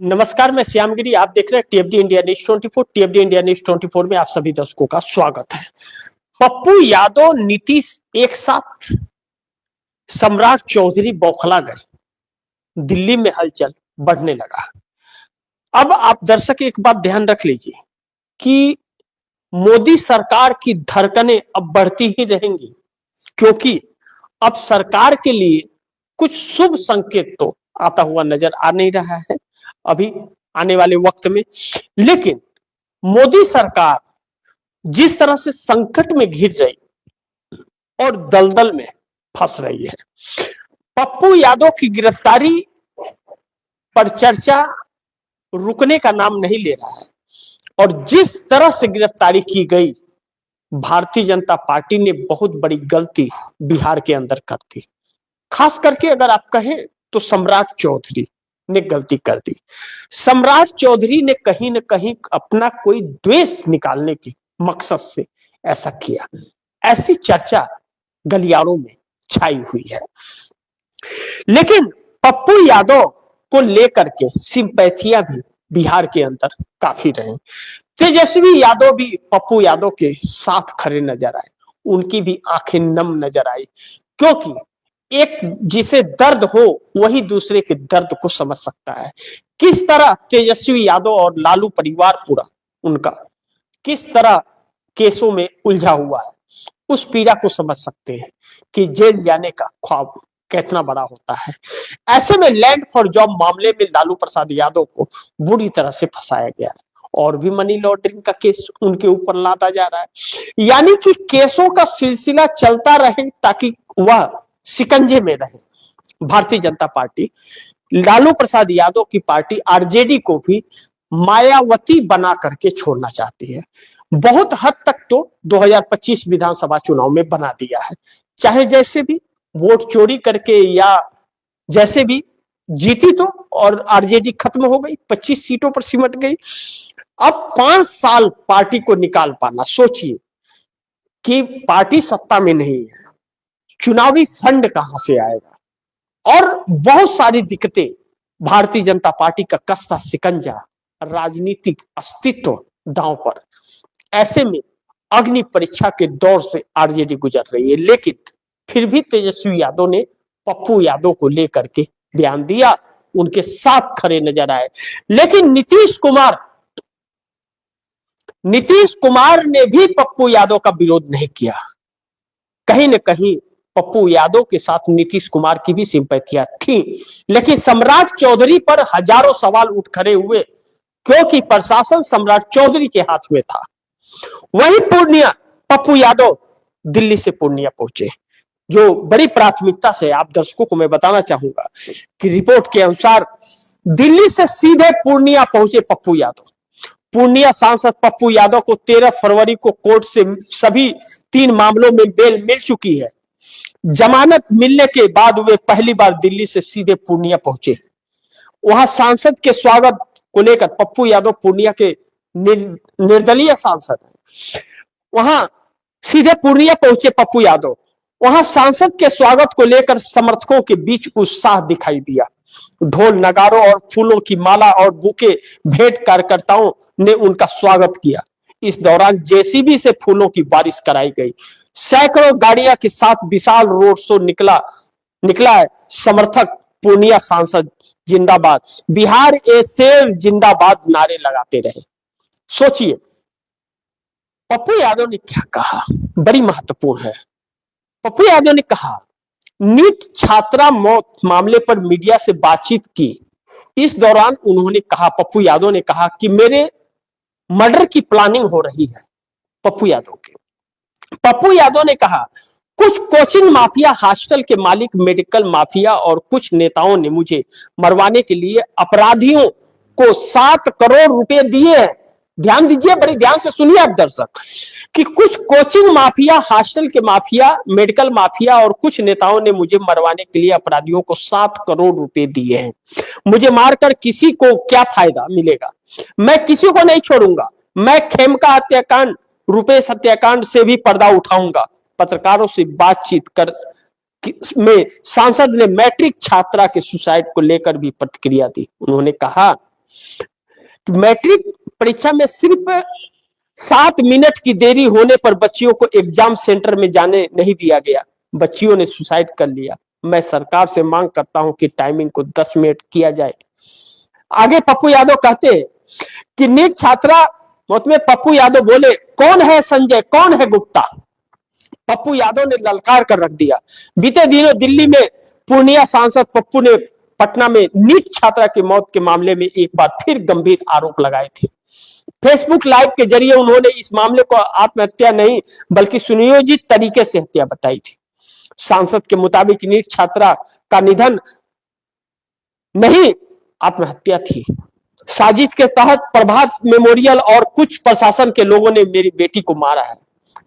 नमस्कार, मैं श्यामगिरी। आप देख रहे हैं टीएफडी इंडिया न्यूज 24। टीएफडी इंडिया न्यूज 24 में आप सभी दर्शकों का स्वागत है। पप्पू यादव, नीतीश एक साथ, सम्राट चौधरी बौखला गए, दिल्ली में हलचल बढ़ने लगा। अब आप दर्शक एक बात ध्यान रख लीजिए कि मोदी सरकार की धड़कनें अब बढ़ती ही रहेंगी, क्योंकि अब सरकार के लिए कुछ शुभ संकेत तो आता हुआ नजर आ नहीं रहा है अभी आने वाले वक्त में। लेकिन मोदी सरकार जिस तरह से संकट में घिर रही और दलदल में फंस रही है, पप्पू यादव की गिरफ्तारी पर चर्चा रुकने का नाम नहीं ले रहा है। और जिस तरह से गिरफ्तारी की गई, भारतीय जनता पार्टी ने बहुत बड़ी गलती बिहार के अंदर कर दी। खास करके अगर आप कहें तो सम्राट चौधरी ने गलती कर दी। सम्राट चौधरी ने कहीं न कहीं अपना कोई द्वेष निकालने के मकसद से ऐसा किया, ऐसी चर्चा गलियारों में छाई हुई है। लेकिन पप्पू यादव को लेकर के सिंपैथियां भी बिहार के अंदर काफी रहे। तेजस्वी यादव भी पप्पू यादव के साथ खड़े नजर आए, उनकी भी आंखें नम नजर आई, क्योंकि एक जिसे दर्द हो वही दूसरे के दर्द को समझ सकता है। किस तरह तेजस्वी यादव और लालू परिवार पूरा उनका किस तरह केसों में उलझा हुआ है, उस पीड़ा को समझ सकते हैं कि जेल जाने का ख्वाब कितना बड़ा होता है। ऐसे में लैंड फॉर जॉब मामले में लालू प्रसाद यादव को बुरी तरह से फंसाया गया है और भी मनी लॉन्ड्रिंग का केस उनके ऊपर लादा जा रहा है। यानी कि केसों का सिलसिला चलता रहे ताकि वह शिकंजे में रहे। भारतीय जनता पार्टी, लालू प्रसाद यादव की पार्टी आरजेडी को भी मायावती बना करके छोड़ना चाहती है। बहुत हद तक तो 2025 विधानसभा चुनाव में बना दिया है, चाहे जैसे भी वोट चोरी करके या जैसे भी जीती तो, और आरजेडी खत्म हो गई, 25 सीटों पर सिमट गई। अब 5 साल पार्टी को निकाल पाना, सोचिए कि पार्टी सत्ता में नहीं है, चुनावी फंड कहां से आएगा, और बहुत सारी दिक्कतें, भारतीय जनता पार्टी का कसता शिकंजा, राजनीतिक अस्तित्व दांव पर। ऐसे में अग्नि परीक्षा के दौर से आरजेडी गुजर रही है। लेकिन फिर भी तेजस्वी यादव ने पप्पू यादव को लेकर के बयान दिया, उनके साथ खड़े नजर आए। लेकिन नीतीश कुमार ने भी पप्पू यादव का विरोध नहीं किया। कहीं न कहीं पप्पू यादव के साथ नीतीश कुमार की भी सिंपैथियां थी, लेकिन सम्राट चौधरी पर हजारों सवाल उठ खड़े हुए, क्योंकि प्रशासन सम्राट चौधरी के हाथ में था। वही पूर्णिया, पप्पू यादव दिल्ली से पूर्णिया पहुंचे, जो बड़ी प्राथमिकता से आप दर्शकों को मैं बताना चाहूंगा कि रिपोर्ट के अनुसार दिल्ली से सीधे पूर्णिया पहुंचे पप्पू यादव। पूर्णिया सांसद पप्पू यादव को 13 फरवरी को कोर्ट से सभी 3 मामलों में बेल मिल चुकी है। जमानत मिलने के बाद वे पहली बार दिल्ली से सीधे पूर्णिया पहुंचे। वहां सांसद के स्वागत को लेकर, पप्पू यादव पूर्णिया के निर्दलीय सांसद हैं, वहां सीधे पूर्णिया पहुंचे पप्पू यादव। वहां सांसद के स्वागत को लेकर समर्थकों के बीच उत्साह दिखाई दिया। ढोल नगारों और फूलों की माला और बुके भेंट कार्यकर्ताओं ने उनका स्वागत किया। इस दौरान जेसीबी से फूलों की बारिश कराई गई। सैकड़ों गाड़ियां के साथ विशाल रोड शो निकला है। समर्थक पूर्णिया सांसद जिंदाबाद, बिहार ए शेर जिंदाबाद नारे लगाते रहे। सोचिए पप्पू यादव ने क्या कहा, बड़ी महत्वपूर्ण है। पप्पू यादव ने कहा, नीट छात्रा मौत मामले पर मीडिया से बातचीत की। इस दौरान उन्होंने कहा, पप्पू यादव ने कहा कि मेरे मर्डर की प्लानिंग हो रही है। पप्पू यादव ने कहा, कुछ कोचिंग माफिया, हॉस्टल के मालिक, मेडिकल माफिया और कुछ नेताओं ने मुझे मरवाने के लिए अपराधियों को 7 करोड़ रुपए दिए हैं। ध्यान दीजिए, बड़ी ध्यान से सुनिए आप दर्शक, कि कुछ कोचिंग माफिया, हॉस्टल के माफिया, मेडिकल माफिया और कुछ नेताओं ने मुझे मरवाने के लिए अपराधियों को 7 करोड़ रुपए दिए हैं। मुझे मारकर किसी को क्या फायदा मिलेगा? मैं किसी को नहीं छोड़ूंगा। मैं खेमका हत्याकांड, रुपेश हत्याकांड से भी पर्दा उठाऊंगा। पत्रकारों से बातचीत कर में सांसद ने मैट्रिक छात्रा के सुसाइड को लेकर भी प्रतिक्रिया दी। उन्होंने कहा कि मैट्रिक परीक्षा में सिर्फ 7 मिनट की देरी होने पर बच्चियों को एग्जाम सेंटर में जाने नहीं दिया गया, बच्चियों ने सुसाइड कर लिया। मैं सरकार से मांग करता हूं कि टाइमिंग को 10 मिनट किया जाए। आगे पप्पू यादव कहते हैं कि नीट छात्रा मौत में पप्पू यादव बोले, कौन है संजय, कौन है गुप्ता? पप्पू यादव ने ललकार कर रख दिया। बीते दिनों दिल्ली में पूर्णिया सांसद पप्पू ने पटना में नीट छात्रा की मौत के मामले में एक बार फिर गंभीर आरोप लगाए थे। फेसबुक लाइव के जरिए उन्होंने इस मामले को आत्महत्या नहीं बल्कि सुनियोजित तरीके से हत्या बताई थी। सांसद के मुताबिक नीट छात्रा का निधन नहीं, आत्महत्या थी। साजिश के तहत प्रभात मेमोरियल और कुछ प्रशासन के लोगों ने मेरी बेटी को मारा है।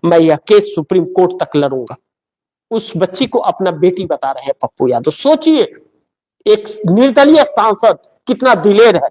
मैं यह केस सुप्रीम कोर्ट तक लड़ूंगा। उस बच्ची को अपना बेटी बता रहे हैं पप्पू यादव। सोचिए, एक निर्दलीय सांसद कितना दिलेर है।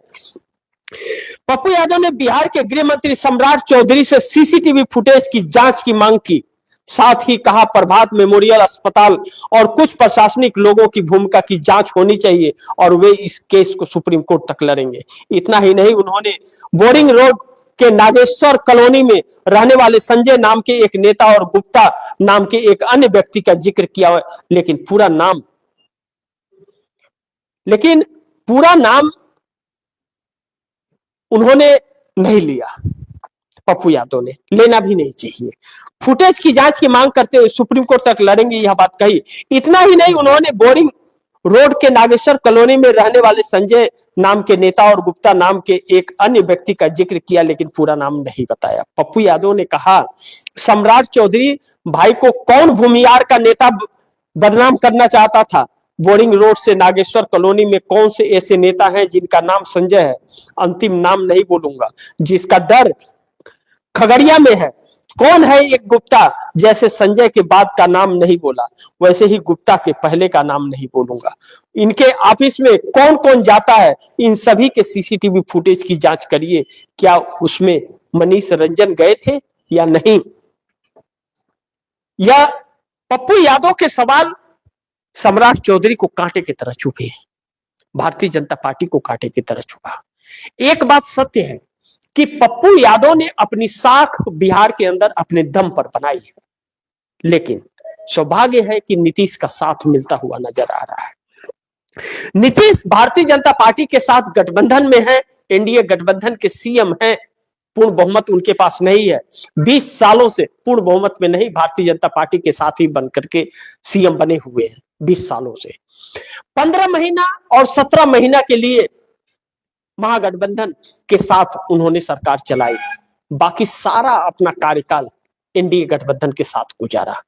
पप्पू यादव ने बिहार के गृह मंत्री सम्राट चौधरी से सीसीटीवी फुटेज की जांच की मांग की। साथ ही कहा प्रभात मेमोरियल अस्पताल और कुछ प्रशासनिक लोगों की भूमिका की जांच होनी चाहिए और वे इस केस को सुप्रीम कोर्ट तक लड़ेंगे। इतना ही नहीं, उन्होंने बोरिंग रोड के नागेश्वर कॉलोनी में रहने वाले संजय नाम के एक नेता और गुप्ता नाम के एक अन्य व्यक्ति का जिक्र किया, लेकिन पूरा नाम उन्होंने नहीं लिया। पप्पू यादव ने लेना भी नहीं चाहिए। फुटेज की जांच की मांग करते हुए सुप्रीम कोर्ट तक लड़ेंगे, यह बात कही। इतना ही नहीं, उन्होंने बोरिंग रोड के नागेश्वर कॉलोनी में रहने वाले संजय नाम के नेता और गुप्ता नाम के एक अन्य व्यक्ति का जिक्र किया, लेकिन पूरा नाम नहीं बताया। पप्पू यादव ने कहा, सम्राट चौधरी भाई को कौन भूमिहार का नेता बदनाम करना चाहता था? बोरिंग रोड से नागेश्वर कॉलोनी में कौन से ऐसे नेता हैं जिनका नाम संजय है? अंतिम नाम नहीं बोलूंगा। जिसका डर खगड़िया में है। कौन है एक गुप्ता? जैसे संजय के बाद का नाम नहीं बोला, वैसे ही गुप्ता के पहले का नाम नहीं बोलूंगा। इनके ऑफिस में कौन कौन जाता है, इन सभी के सीसीटीवी फुटेज की जांच करिए। क्या उसमें मनीष रंजन गए थे या नहीं? यह पप्पू यादव के सवाल सम्राट चौधरी को कांटे की तरह चुभे, भारतीय जनता पार्टी को कांटे की तरह चुभा। एक बात सत्य है कि पप्पू यादव ने अपनी साख बिहार के अंदर अपने दम पर बनाई है, लेकिन सौभाग्य है कि नीतीश का साथ मिलता हुआ नजर आ रहा है। नीतीश भारतीय जनता पार्टी के साथ गठबंधन में है, एनडीए गठबंधन के सीएम हैं। पूर्ण बहुमत उनके पास नहीं है। 20 सालों से पूर्ण बहुमत में नहीं, भारतीय जनता पार्टी के साथ ही बनकर के सीएम बने हुए हैं 20 सालों से। 15 महीना और 17 महीना के लिए महागठबंधन के साथ उन्होंने सरकार चलाई, बाकी सारा अपना कार्यकाल एनडीए गठबंधन के साथ गुजारा।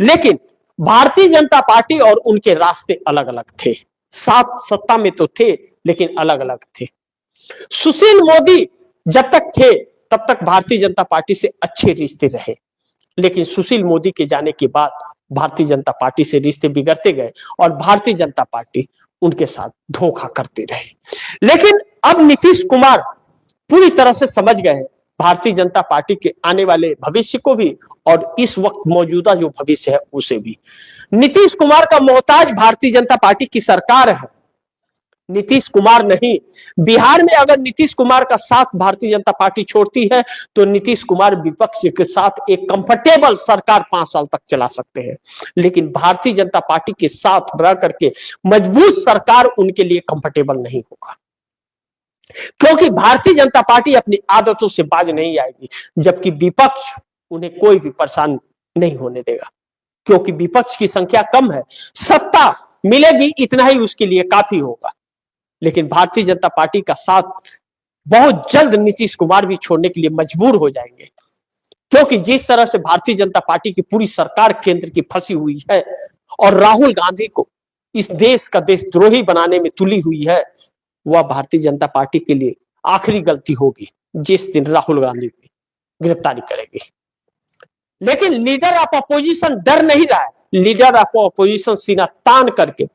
लेकिन भारतीय जनता पार्टी और उनके रास्ते अलग अलग थे। साथ सत्ता में तो थे, लेकिन अलग अलग थे। सुशील मोदी जब तक थे तब तक भारतीय जनता पार्टी से अच्छे रिश्ते रहे, लेकिन सुशील मोदी के जाने के बाद भारतीय जनता पार्टी से रिश्ते बिगड़ते गए और भारतीय जनता पार्टी उनके साथ धोखा करते रहे। लेकिन अब नीतीश कुमार पूरी तरह से समझ गए भारतीय जनता पार्टी के आने वाले भविष्य को भी और इस वक्त मौजूदा जो भविष्य है उसे भी। नीतीश कुमार का मोहताज भारतीय जनता पार्टी की सरकार है, नीतीश कुमार नहीं। बिहार में अगर नीतीश कुमार का साथ भारतीय जनता पार्टी छोड़ती है तो नीतीश कुमार विपक्ष के साथ एक कंफर्टेबल सरकार 5 साल तक चला सकते हैं, लेकिन भारतीय जनता पार्टी के साथ रह करके मजबूत सरकार उनके लिए कंफर्टेबल नहीं होगा, क्योंकि भारतीय जनता पार्टी अपनी आदतों से बाज नहीं आएगी, जबकि विपक्ष उन्हें कोई भी परेशान नहीं होने देगा, क्योंकि विपक्ष की संख्या कम है। सत्ता मिलेगी इतना ही उसके लिए काफी होगा, लेकिन भारतीय जनता पार्टी का साथ बहुत जल्द नीतीश कुमार भी छोड़ने के लिए मजबूर हो जाएंगे, क्योंकि जिस तरह से भारतीय जनता पार्टी की पूरी सरकार केंद्र की फंसी हुई है और राहुल गांधी को इस देश का देशद्रोही बनाने में तुली हुई है, वह भारतीय जनता पार्टी के लिए आखिरी गलती होगी जिस दिन राहुल गांधी की गिरफ्तारी करेगी। लेकिन लीडर ऑफ अपोजिशन डर नहीं रहा है। लीडर ऑफ अपोजिशन सीना तान करके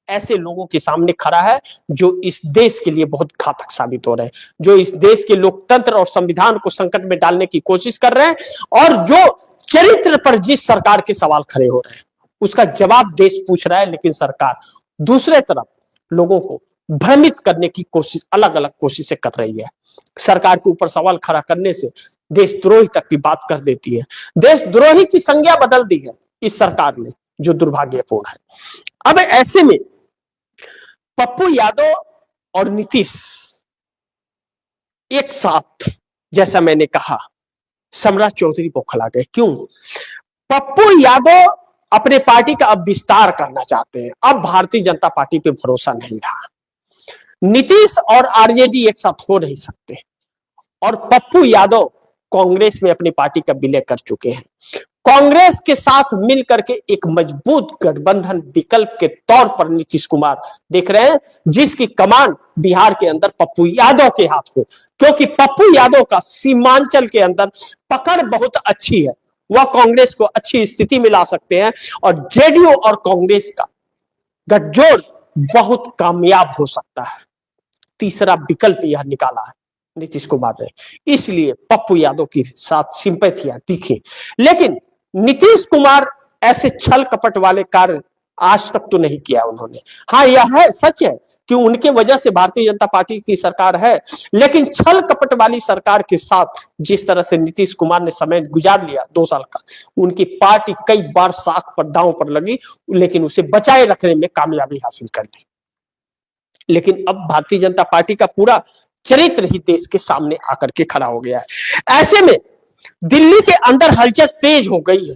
ऐसे लोगों के सामने खड़ा है जो इस देश के लिए बहुत घातक साबित हो रहे हैं, जो इस देश के लोकतंत्र और संविधान को संकट में डालने की कोशिश कर रहे हैं, और जो चरित्र पर जिस सरकार के सवाल खड़े हो रहे हैं उसका जवाब देश पूछ रहा है, लेकिन सरकार दूसरे तरफ लोगों को भ्रमित करने की कोशिश, अलग अलग कोशिशें कर रही है। सरकार के ऊपर सवाल खड़ा करने से देशद्रोही तक की बात कर देती है। देशद्रोही की संज्ञा बदल दी है इस सरकार ने, जो दुर्भाग्यपूर्ण है। अब ऐसे में पप्पू यादव और नीतीश एक साथ, जैसा मैंने कहा, सम्राट चौधरी को खिला गए। क्यों? पप्पू यादव अपने पार्टी का अब विस्तार करना चाहते हैं। अब भारतीय जनता पार्टी पे भरोसा नहीं रहा। नीतीश और आरजेडी एक साथ हो नहीं सकते, और पप्पू यादव कांग्रेस में अपनी पार्टी का विलय कर चुके हैं। कांग्रेस के साथ मिलकर के एक मजबूत गठबंधन विकल्प के तौर पर नीतीश कुमार देख रहे हैं, जिसकी कमान बिहार के अंदर पप्पू यादव के हाथ हो, क्योंकि पप्पू यादव का सीमांचल के अंदर पकड़ बहुत अच्छी है। वह कांग्रेस को अच्छी स्थिति में ला सकते हैं, और जेडीयू और कांग्रेस का गठजोड़ बहुत कामयाब हो सकता है। तीसरा विकल्प यह निकाला है नीतीश कुमार ने, इसलिए पप्पू यादव के साथ सिंपैथियां दिखी। लेकिन नीतीश कुमार ऐसे छल कपट वाले कार्य आज तक तो नहीं किया उन्होंने। हाँ, यह है, सच है कि उनके वजह से भारतीय जनता पार्टी की सरकार है, लेकिन छल कपट वाली सरकार के साथ जिस तरह से नीतीश कुमार ने समय गुजार लिया 2 साल का, उनकी पार्टी कई बार साख पर, दांव पर लगी, लेकिन उसे बचाए रखने में कामयाबी हासिल कर ली। लेकिन अब भारतीय जनता पार्टी का पूरा चरित्र ही देश के सामने आकर के खड़ा हो गया है। ऐसे में दिल्ली के अंदर हलचल तेज हो गई है,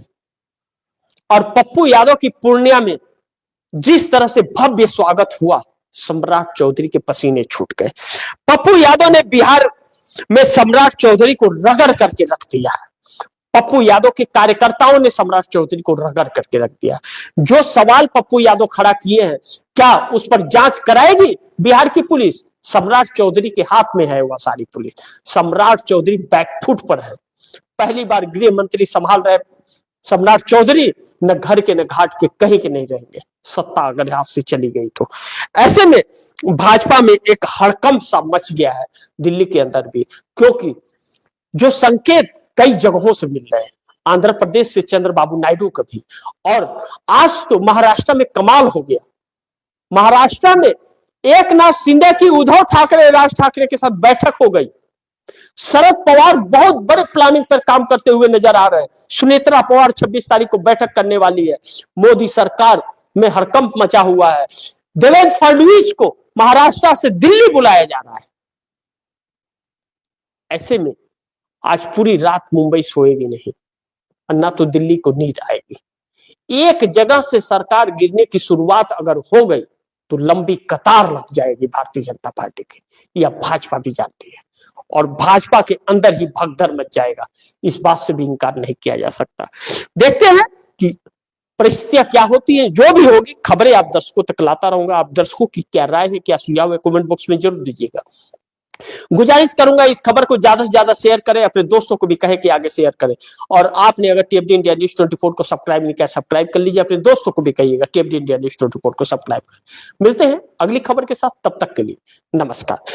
और पप्पू यादव की पूर्णिया में जिस तरह से भव्य स्वागत हुआ, सम्राट चौधरी के पसीने छूट गए। पप्पू यादव ने बिहार में सम्राट चौधरी को रगड़ करके रख दिया। पप्पू यादव के कार्यकर्ताओं ने सम्राट चौधरी को रगड़ करके रख दिया। जो सवाल पप्पू यादव खड़ा किए हैं, क्या उस पर जांच कराएगी बिहार की पुलिस? सम्राट चौधरी के हाथ में है वह सारी पुलिस। सम्राट चौधरी बैकफुट पर है। पहली बार गृह मंत्री संभाल रहे सम्राट चौधरी न घर के न घाट के, कहीं के नहीं रहेंगे, सत्ता अगर हाथ से चली गई तो। ऐसे में भाजपा में एक हड़कंप सा मच गया है दिल्ली के अंदर भी, क्योंकि जो संकेत कई जगहों से मिल रहे हैं, आंध्र प्रदेश से चंद्रबाबू नायडू का भी, और आज तो महाराष्ट्र में कमाल हो गया। महाराष्ट्र में एकनाथ शिंदे की उद्धव ठाकरे, राज ठाकरे के साथ बैठक हो गई। शरद पवार बहुत बड़े प्लानिंग पर काम करते हुए नजर आ रहे हैं। सुनेत्रा पवार 26 तारीख को बैठक करने वाली है। मोदी सरकार में हड़कंप मचा हुआ है। देवेंद्र फडणवीस को महाराष्ट्र से दिल्ली बुलाया जा रहा है। ऐसे में आज पूरी रात मुंबई सोएगी नहीं, और ना तो दिल्ली को नींद आएगी। एक जगह से सरकार गिरने की शुरुआत अगर हो गई तो लंबी कतार लग जाएगी भारतीय जनता पार्टी की। यह भाजपा भी जानती है, और भाजपा के अंदर ही भगदड़ मच जाएगा। इस बात से भी इंकार नहीं किया जा सकता। देखते हैं कि परिस्थितियां क्या होती हैं। जो भी होगी खबरें आप दर्शकों तक लाता रहूंगा। आप दर्शकों की क्या राय है, क्या सुझाव है, कमेंट बॉक्स में जरूर दीजिएगा। गुजारिश करूंगा इस खबर को ज्यादा से ज्यादा शेयर करें, अपने दोस्तों को भी कहे कि आगे शेयर करें। और आपने अगर टीएफडी इंडिया न्यूज 24 को सब्सक्राइब नहीं किया, सब्सक्राइब कर लीजिए। अपने दोस्तों को भी कहिएगा टीएफडी इंडिया न्यूज 24 को सब्सक्राइब करें। मिलते हैं अगली खबर के साथ, तब तक के लिए नमस्कार।